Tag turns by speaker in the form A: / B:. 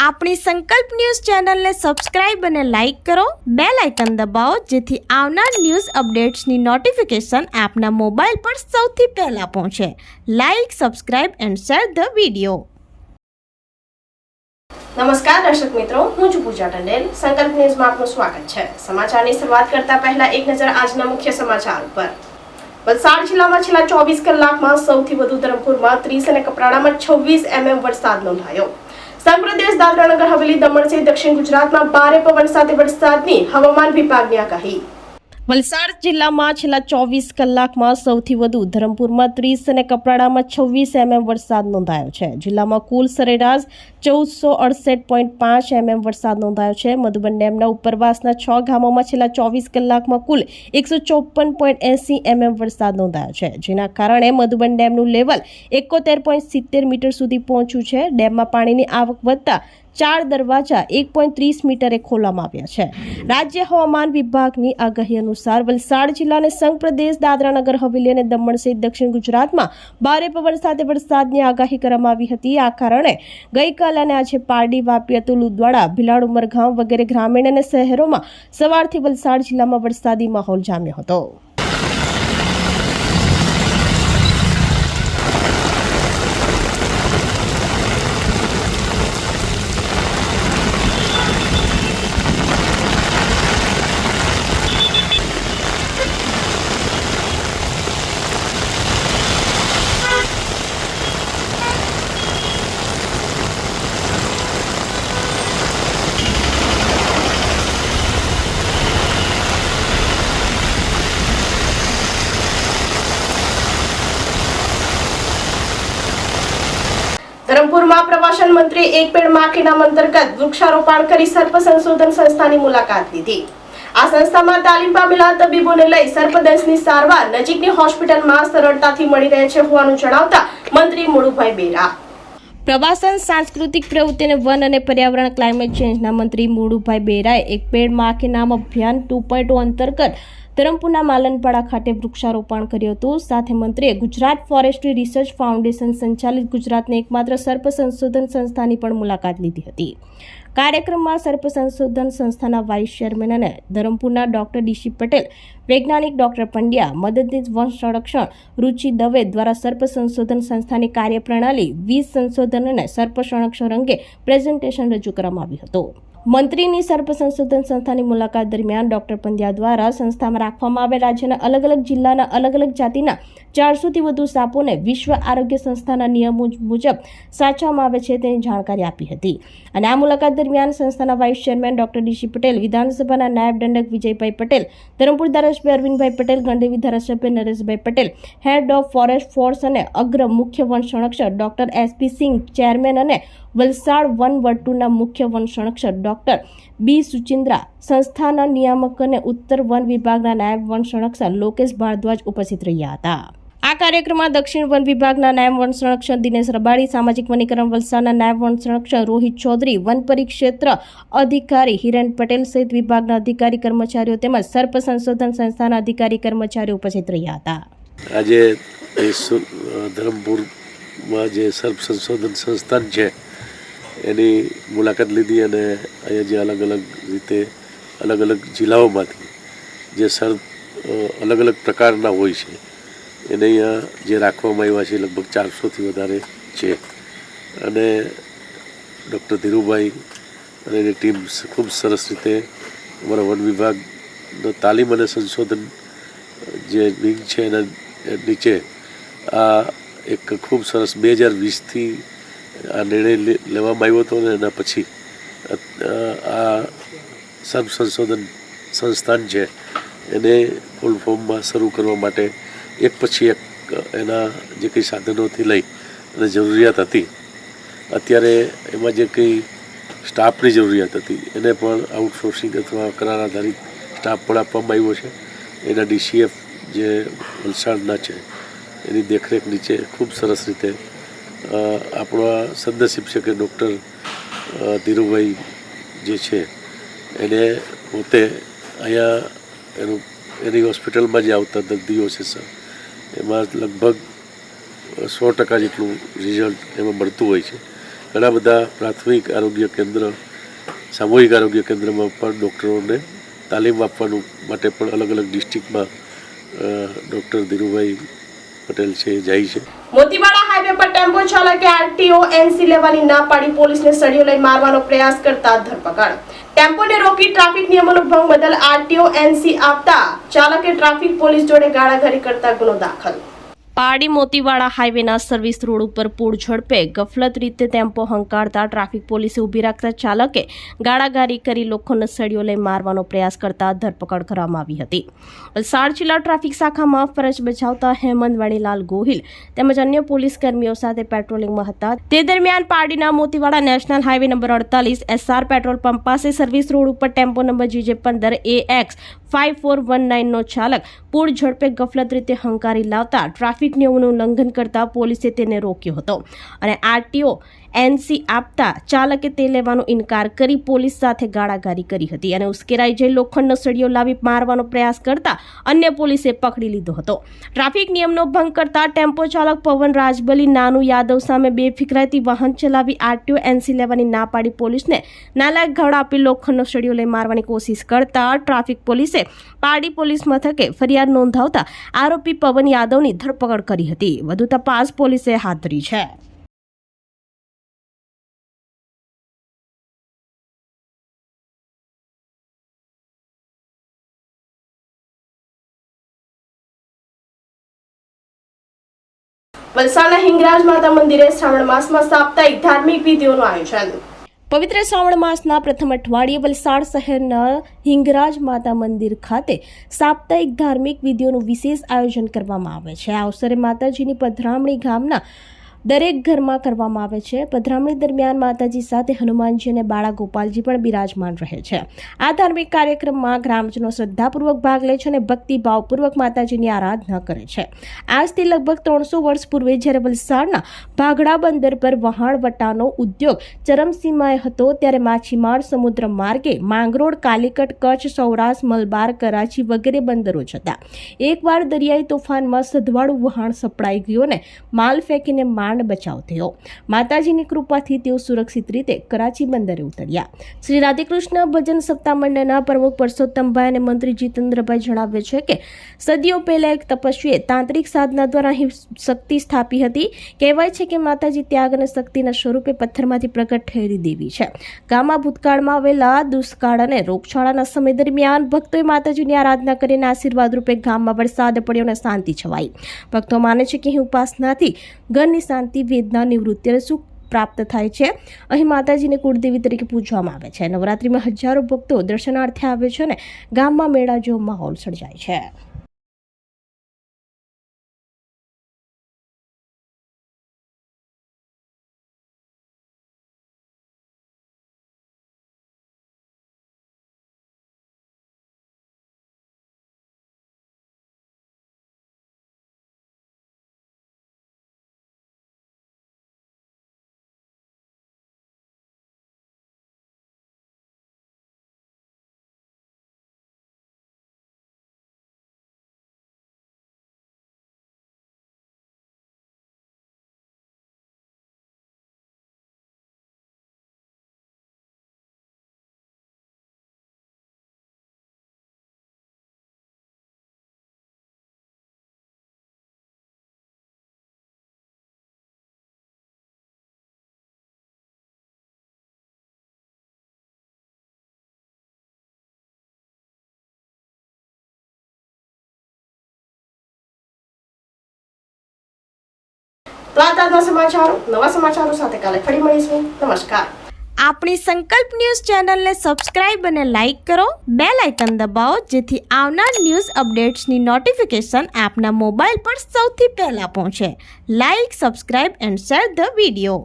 A: આપણી સંકલ્પ ન્યૂઝ ચેનલને સબસ્ક્રાઇબ અને લાઇક કરો, બેલ આઇકન દબાવો જેથી આવનાર ન્યૂઝ અપડેટ્સની નોટિફિકેશન આપના મોબાઈલ પર સૌથી પહેલા પહોંચે. Like, subscribe and share the video.
B: નમસ્કાર દર્શક મિત્રો, હું છું પૂજા ટંડેલ. સંકલ્પ ન્યૂઝમાં આપનું સ્વાગત છે. સમાચારની શરૂઆત કરતા પહેલા એક નજર આજના મુખ્ય સમાચાર પર. વલસાડ જિલ્લામાં છેલ્લા 24 કલાકમાં સૌથી વધુ ધરમપુરમાં 30 અને કપરાડામાં 26 mm વરસાદ નોંધાયો. સંઘ પ્રદેશ દાદરાનગર હવેલી દમણ સહિત દક્ષિણ ગુજરાતમાં ભારે પવન સાથે વરસાદની હવામાન વિભાગની આગાહી. વલસાડ જિલ્લામાં છેલ્લા 24 કલાકમાં સૌથી વધુ ધરમપુરમાં 30 અને કપરાડામાં 26 mm વરસાદ નોંધાયો છે. જિલ્લામાં કુલ સરેરાશ 1468.5 mm વરસાદ નોંધાયો છે. મધુબન ડેમના ઉપરવાસના 6 ગામોમાં છેલ્લા 24 કલાકમાં કુલ 154.80 mm વરસાદ નોંધાયો છે, જેના કારણે મધુબન ડેમનું લેવલ 71.70 મીટર સુધી પહોંચ્યું છે. ડેમમાં પાણીની આવક વધતા 4 દરવાજા 1.30 મીટરે ખોલવામાં આવ્યા છે. રાજ્ય હવામાન વિભાગની આગાહી અનુસાર વલસાડ જિલ્લાને સંઘ પ્રદેશ દાદરાનગર હવેલી અને દમણ સહિત દક્ષિણ ગુજરાતમાં ભારે પવન સાથે વરસાદની આગાહી કરવામાં આવી હતી. આ કારણે ગઈકાલે અને આજે પારડી, વાપી, અતુલ, ઉદવાડા, ભિલાડ, ઉમરગામ વગેરે ગ્રામીણ અને શહેરોમાં સવારથી વલસાડ જિલ્લામાં વરસાદી માહોલ જામ્યો હતો. ધરમપુરમાં પ્રવાસન મંત્રી એક પેડ માં કે નામ અંતર્ગત વૃક્ષારોપણ કરી સર્પ સંશોધન સંસ્થાની મુલાકાત લીધી. આ સંસ્થામાં તાલીમ પામેલા તબીબોને લઈ સર્પદંશની સારવાર નજીકની હોસ્પિટલમાં સરળતાથી મળી રહે છે હોવાનું જણાવતા મંત્રી મુળુભાઈ બેરા. પ્રવાસન, સાંસ્કૃતિક પ્રવૃત્તિ અને વન અને પર્યાવરણ ક્લાઇમેટ ચેન્જના મંત્રી મુળુભાઈ બેરાએ એક પેડ માં કે નામ અભિયાન 2.0 અંતર્ગત ધરમપુરના માલનપાડા ખાતે વૃક્ષારોપણ કર્યું હતું. સાથે મંત્રીએ ગુજરાત ફોરેસ્ટ્રી રિસર્ચ ફાઉન્ડેશન સંચાલિત ગુજરાતની એકમાત્ર સર્પ સંશોધન સંસ્થાની પણ મુલાકાત લીધી હતી. કાર્યક્રમમાં સર્પ સંશોધન સંસ્થાના વાઇસ ચેરમેન અને ધરમપુરના ડોક્ટર ડીસી પટેલ, વૈજ્ઞાનિક ડોક્ટર પંડ્યા, મદદનીશ વન સંરક્ષણ રુચિ દવે દ્વારા સર્પ સંશોધન સંસ્થાની કાર્યપ્રણાલી, 20 સંશોધન અને સર્પ સંરક્ષણ અંગે પ્રેઝન્ટેશન રજૂ કરવામાં આવ્યું હતું. મંત્રીની સર્પ સંશોધન સંસ્થાની મુલાકાત દરમિયાન ડોક્ટર પંડ્યા દ્વારા સંસ્થામાં રાખવામાં આવેલ રાજ્યના અલગ અલગ જિલ્લાના અલગ અલગ જાતિના 400 થી વધુ સાપોને વિશ્વ આરોગ્ય સંસ્થાના નિયમો મુજબ સાચવવામાં આવે છે તેની જાણકારી આપી હતી. અને આ મુલાકાત દરમિયાન સંસ્થાના vice chairman doctor DC Patel, વિધાનસભાના નાયબ દંડક વિજયભાઈ પટેલ, ધરમપુર ધારાસભ્ય અરવિંદભાઈ પટેલ, ગંડેવી ધારાસભ્ય Nareshbhai Patel, head of forest force અને અગ્ર મુખ્ય વન સંરક્ષક ડોક્ટર એસપી સિંહ, ચેરમેન અને વલસાડ વન વર્તુળના મુખ્ય વન સંરક્ષક ડોક્ટર બી સુચિન્દ્રા, સંસ્થાના નિયામક અને ઉત્તર વન વિભાગના નાયબ વન સંરક્ષક લોકેશ ભારદ્વાજ ઉપસ્થિત રહ્યા હતા. આ કાર્યક્રમમાં દક્ષિણ વન વિભાગના નાયબ વન સંરક્ષક દિનેશ રબાડી, સામાજિક વનીકરણ વલસાડના નાયબ વન સંરક્ષક રોહિત ચૌધરી, વન પરિક્ષેત્ર અધિકારી હિરેન પટેલ સહિત વિભાગના અધિકારી કર્મચારીઓ તેમજ સર્પ સંશોધન સંસ્થાના અધિકારી કર્મચારીઓ ઉપસ્થિત રહ્યા હતા.
C: આજે ધરમપુરમાં જે સર્પ સંશોધન સંસ્થાન છે એની મુલાકાત લીધી અને અહીંયા જે અલગ અલગ રીતે અલગ અલગ જિલ્લાઓમાંથી જે સર્પ અલગ અલગ પ્રકારના હોય છે એને અહીંયા જે રાખવામાં આવ્યા છે લગભગ 400થી વધારે છે. અને ડૉક્ટર ધીરુભાઈ અને એની ટીમ ખૂબ સરસ રીતે અમારા વન વિભાગનો તાલીમ અને સંશોધન જે વિંગ છે એના નીચે આ એક ખૂબ સરસ 2020થી આ નિર્ણય લેવામાં આવ્યો હતો અને એના પછી આ સર્પ સંશોધન સંસ્થાન છે એને ફૂલ ફોર્મમાં શરૂ કરવા માટે એક પછી એક એના જે કંઈ સાધનોથી લઈ અને જરૂરિયાત હતી, અત્યારે એમાં જે કંઈ સ્ટાફની જરૂરિયાત હતી એને પણ આઉટસોર્સિંગ અથવા કરાર આધારિત સ્ટાફ પણ આપવામાં આવ્યો છે. એના ડીસીએફ જે વલસાડના છે એની દેખરેખ નીચે ખૂબ સરસ રીતે આપણા સદનસીબ છે કે ડૉક્ટર ધીરુભાઈ જે છે એને પોતે અહીંયા એની હોસ્પિટલમાં જે આવતા દર્દીઓ છે સર એમાં લગભગ 100% જેટલું રિઝલ્ટ એમાં મળતું હોય છે. ઘણા બધા પ્રાથમિક આરોગ્ય કેન્દ્ર, સામૂહિક આરોગ્ય કેન્દ્રમાં પણ ડૉક્ટરોને તાલીમ આપવાનું માટે પણ અલગ અલગ ડિસ્ટ્રિક્ટમાં ડૉક્ટર ધીરુભાઈ પટેલ છે એ જાય છે.
B: મોતીવાડા હાઈવે પર ટેમ્પો ચાલકે આરટીઓ એનસી લેવાની ના પાડી પોલીસને સળિયો લઈ મારવાનો પ્રયાસ કરતા ધરપકડ. ટેમ્પોને રોકી ટ્રાફિક નિયમોનો ભંગ બદલ આરટીઓ એનસી આપતા ચાલકે ટ્રાફિક પોલીસ જોડે ગાળાગાળી કરતા ગુનો દાખલ. પારડી મોતીવાડા હાઈવેના સર્વિસ રોડ ઉપર પૂર ઝડપે ગફલત રીતે ટેમ્પો હંકારતા ટ્રાફિક પોલીસે ઊભી રાખતા ચાલકે ગાળાગાળી કરી લોકોને સળિયો લઈ મારવાનો પ્રયાસ કરતા ધરપકડ કરવામાં આવી હતી. વલસાડ જિલ્લા ટ્રાફિક શાખામાં ફરજ બજાવતા હેમંત વાણીલાલ ગોહિલ તેમજ અન્ય પોલીસ કર્મીઓ સાથે પેટ્રોલિંગમાં હતા. તે દરમિયાન પારડીના Motiwada national highway number 48 SR petrol pump પાસે સર્વિસ રોડ ઉપર ટેમ્પો નંબર GJ15 AX 5419 નો ચાલક પૂર ઝડપે ગફલત રીતે હંકારી લાવતા ટ્રાફિક નિયમોનું ઉલ્લંઘન કરતા પોલીસે તેને રોક્યો હતો અને આરટીઓ એનસી આપતા ચાલકે તે લેવાનો ઇનકાર કરી પોલીસ સાથે ગાળાગાળી કરી હતી અને ઉશ્કેરાઈ જઈ લોખંડનો સળિયો લાવી મારવાનો પ્રયાસ કરતા અન્ય પોલીસે પકડી લીધો હતો. ટ્રાફિક નિયમનો ભંગ કરતા ટેમ્પો ચાલક પવન રાજબલી નાનુ યાદવ સામે બેફિકરાઈથી વાહન ચલાવી આરટીઓ એનસી લેવાની ના પાડી પોલીસને નાલાયક ઘાવ આપી લોખંડનો સળિયો લઈ મારવાની કોશિશ કરતા ટ્રાફિક પોલીસે પારડી પોલીસ મથકે ફરિયાદ નોંધાવતા આરોપી પવન યાદવની ધરપકડ કરી હતી. વધુ તપાસ પોલીસે હાથ ધરી છે. વલસાડના હિંગરાજ માતા મંદિરે શ્રાવણ માસમાં સાપ્તાહિક ધાર્મિક વિધિઓનું આયોજન. પવિત્ર શ્રાવણ માસના પ્રથમ અઠવાડિયે વલસાડ શહેરના હિંગરાજ માતા મંદિર ખાતે સાપ્તાહિક ધાર્મિક વિધિઓનું વિશેષ આયોજન કરવામાં આવે છે. આ અવસરે માતાજીની પધરામણી ગામના દરેક ઘરમાં કરવામાં આવે છે. પધરામણી દરમિયાન માતાજી સાથે હનુમાનજી અને બાળા ગોપાલજી પણ બિરાજમાન રહે છે. આ ધાર્મિક કાર્યક્રમમાં ગ્રામજનો શ્રદ્ધાપૂર્વક ભાગ લે છે અને ભક્તિભાવપૂર્વક માતાજીની આરાધના કરે છે. આજથી લગભગ 300 વર્ષ પૂર્વે જ્યારે વલસાડના ભાગડા બંદર પર વહાણવટાનો ઉદ્યોગ ચરમસીમાએ હતો ત્યારે માછીમાર સમુદ્ર માર્ગે માંગરોળ, કાલિકટ, કચ્છ, સૌરાષ્ટ્ર, મલબાર, કરાચી વગેરે બંદરો જ હતા. એકવાર દરિયાઈ તોફાનમાં સધવાળું વહાણ સપડાઈ ગયું અને માલ ફેંકીને બચાવ થયો. માતાજીની કૃપાથી તેઓ સુરક્ષિત રીતે કરાચી બંદરે ઉતર્યા. શ્રી રાધેકૃષ્ણ ભજન સપ્તાહ મંડળના પ્રમુખ પરસોત્તમભાઈ અને મંત્રી જીતેન્દ્રભાઈ જણાવે છે કે સદીઓ પહેલા એક તપસ્વીએ તાંત્રિક સાધના દ્વારા અહીં શક્તિ સ્થાપી હતી. કહેવાય છે કે માતાજી ત્યાગ અને શક્તિના સ્વરૂપે પથ્થરમાંથી પ્રગટ થયેલી દેવી છે. ગામમાં ભૂતકાળમાં આવેલા દુષ્કાળ અને રોગચાળાના સમય દરમિયાન ભક્તોએ માતાજીની આરાધના કરીને આશીર્વાદ રૂપે ગામમાં વરસાદ પડ્યો અને શાંતિ છવાઈ. ભક્તો માને છે કે અહીં ઉપાસનાથી ઘરની શાંતિ, વેદના, નિવૃત્તિ અને સુખ પ્રાપ્ત થાય છે. અહીં માતાજીને કુળદેવી તરીકે પૂજવામાં આવે છે. નવરાત્રિમાં હજારો ભક્તો દર્શનાર્થે આવે છે અને ગામમાં મેળા જેવો માહોલ સર્જાય છે. તો આ તાજા સમાચારો, નવા સમાચારો સાથે કાલે ફરી મળીશું. નમસ્કાર.
A: આપણી સંકલ્પ ન્યૂઝ ચેનલને સબસ્ક્રાઇબ અને લાઇક કરો. બેલ આઇકન દબાવો જેથી આવનાર ન્યૂઝ અપડેટ્સની નોટિફિકેશન આપના મોબાઈલ પર સૌથી પહેલા પહોંચે. Like, subscribe and share the video.